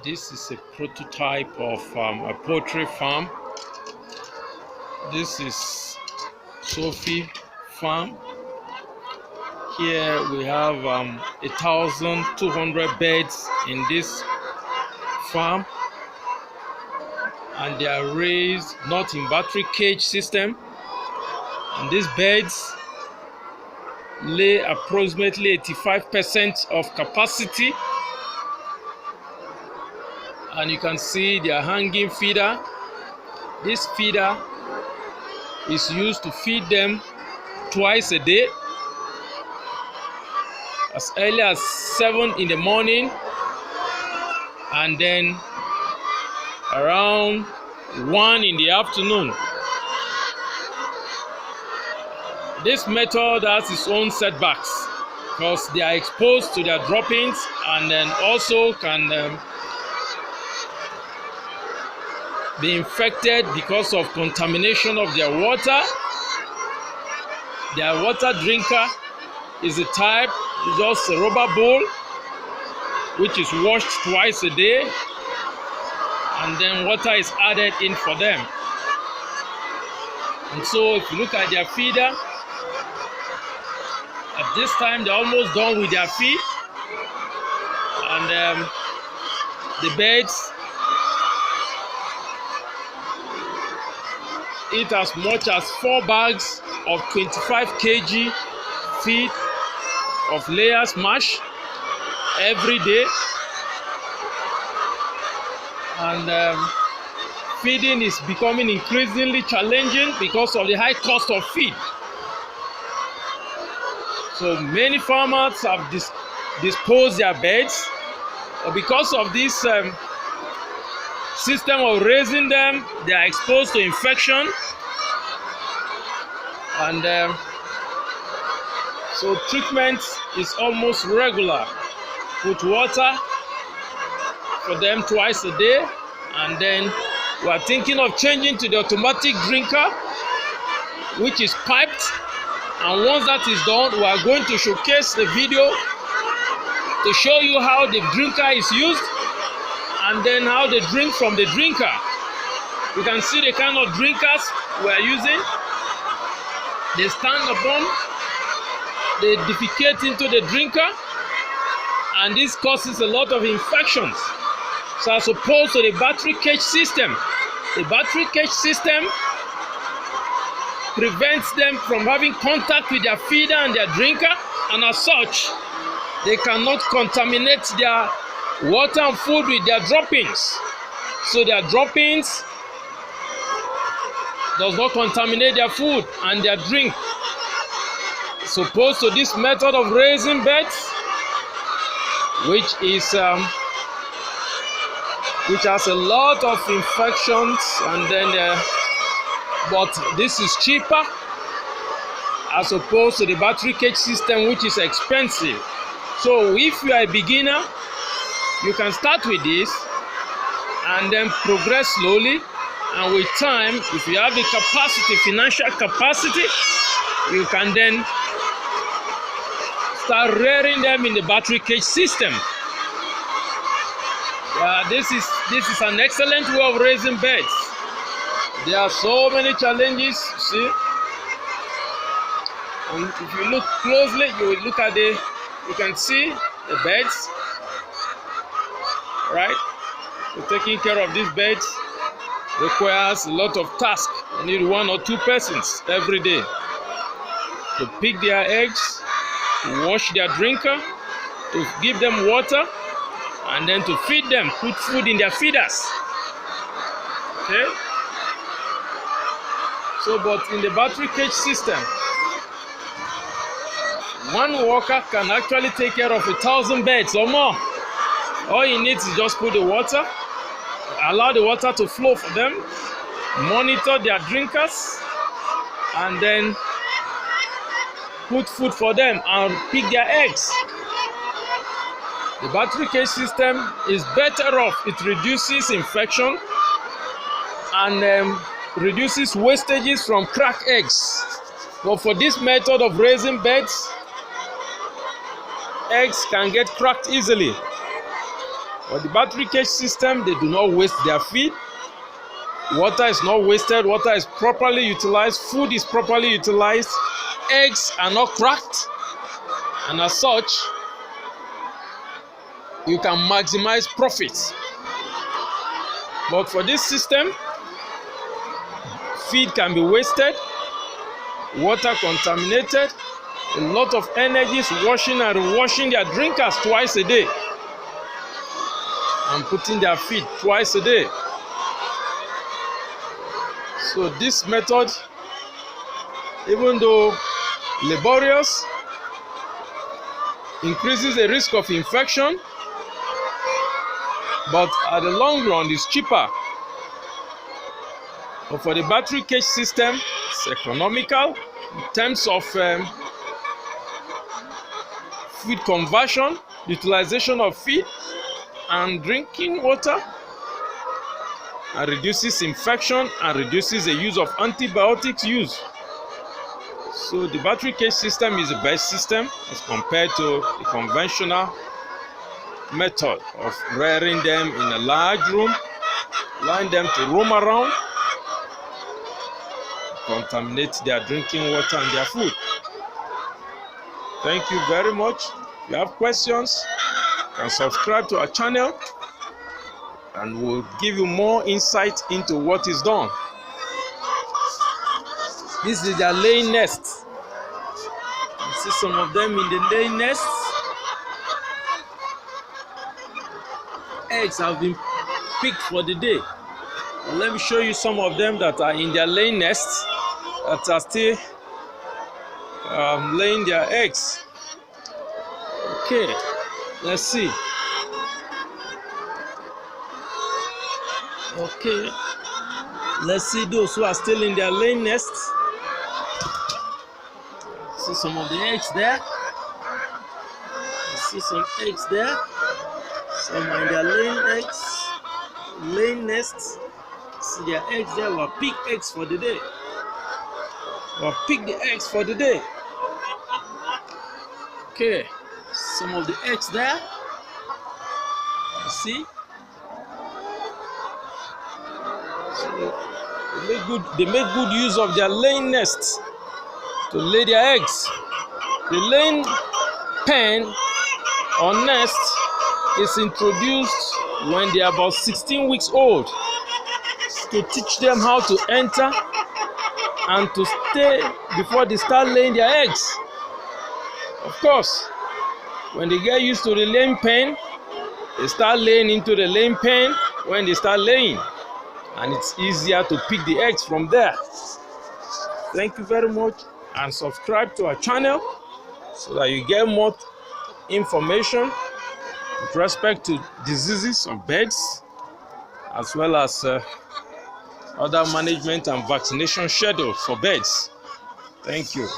This is a prototype of a poultry farm. This is Sophie farm. Here we have 1,200 beds in this farm, and they are raised not in battery cage system. And these beds lay approximately 85% of capacity. And you can see their hanging feeder. This feeder is used to feed them twice a day, as early as 7 in the morning and then around 1 in the afternoon. This method has its own setbacks because they are exposed to their droppings, and then also can be infected because of contamination of their water. Their water drinker is a type, just a rubber bowl, which is washed twice a day, and then water is added in for them. And so if you look at their feeder, at this time they're almost done with their feed, and the beds eat as much as 4 bags of 25 kg feed of layers mash every day. And feeding is becoming increasingly challenging because of the high cost of feed. So many farmers have disposed their beds, but because of this system of raising them, they are exposed to infection. And so treatment is almost regular. Put water for them twice a day, and then we are thinking of changing to the automatic drinker, which is piped. And once that is done, we are going to showcase the video to show you how the drinker is used, and then how they drink from the drinker. You can see the kind of drinkers we are using. They stand upon, they defecate into the drinker, and this causes a lot of infections. So as opposed to the battery cage system, the battery cage system prevents them from having contact with their feeder and their drinker, and as such, they cannot contaminate their water and food with their droppings. So their droppings does not contaminate their food and their drink. As opposed to this method of raising beds, which has a lot of infections, and then but this is cheaper as opposed to the battery cage system, which is expensive. So if you are a beginner, you can start with this and then progress slowly, and with time, if you have the capacity, financial capacity, you can then start rearing them in the battery cage system. This is an excellent way of raising beds. There are so many challenges, see. And if you look closely, you will look at you can see the beds, right? So taking care of these beds requires a lot of tasks. You need 1 or 2 persons every day to pick their eggs, to wash their drinker, to give them water, and then to feed them, put food in their feeders. Okay? So, but in the battery cage system, 1 worker can actually take care of 1,000 beds or more. All he needs is just put the water, allow the water to flow for them, monitor their drinkers, and then put food for them and pick their eggs. The battery cage system is better off. It reduces infection and reduces wastages from cracked eggs. But for this method of raising beds, eggs can get cracked easily. But the battery cage system, they do not waste their feed. Water is not wasted. Water is properly utilized. Food is properly utilized. Eggs are not cracked. And as such, you can maximize profits. But for this system, feed can be wasted, water contaminated, a lot of energy is washing and rewashing their drinkers twice a day and putting their feed twice a day. So this method, even though laborious, increases the risk of infection, but at the long run is cheaper. But for the battery cage system, it's economical in terms of feed conversion, utilization of feed and drinking water, and reduces infection and reduces the use of antibiotics use. So the battery cage system is the best system as compared to the conventional method of rearing them in a large room, allowing them to roam around, contaminate their drinking water and their food. Thank you very much. If you have questions, you can subscribe to our channel and we'll give you more insight into what is done. This is their laying nest. You see some of them in the laying nests. Eggs have been picked for the day. And let me show you some of them that are in their laying nests that are still laying their eggs. Okay, let's see. Okay, let's see those who are still in their laying nests. See some of the eggs there. See some eggs there. Some are in their laying nests. See their eggs there. We'll pick eggs for the day. We'll pick the eggs for the day. Okay, some of the eggs there. You see? So they make good use of their laying nests to lay their eggs. The laying pen or nest is introduced when they are about 16 weeks old to teach them how to enter and to stay before they start laying their eggs. Of course, when they get used to the laying pen, they start laying into the laying pen when they start laying, and it's easier to pick the eggs from there. Thank you very much, and subscribe to our channel so that you get more information with respect to diseases of birds, as well as other management and vaccination schedules for birds. Thank you.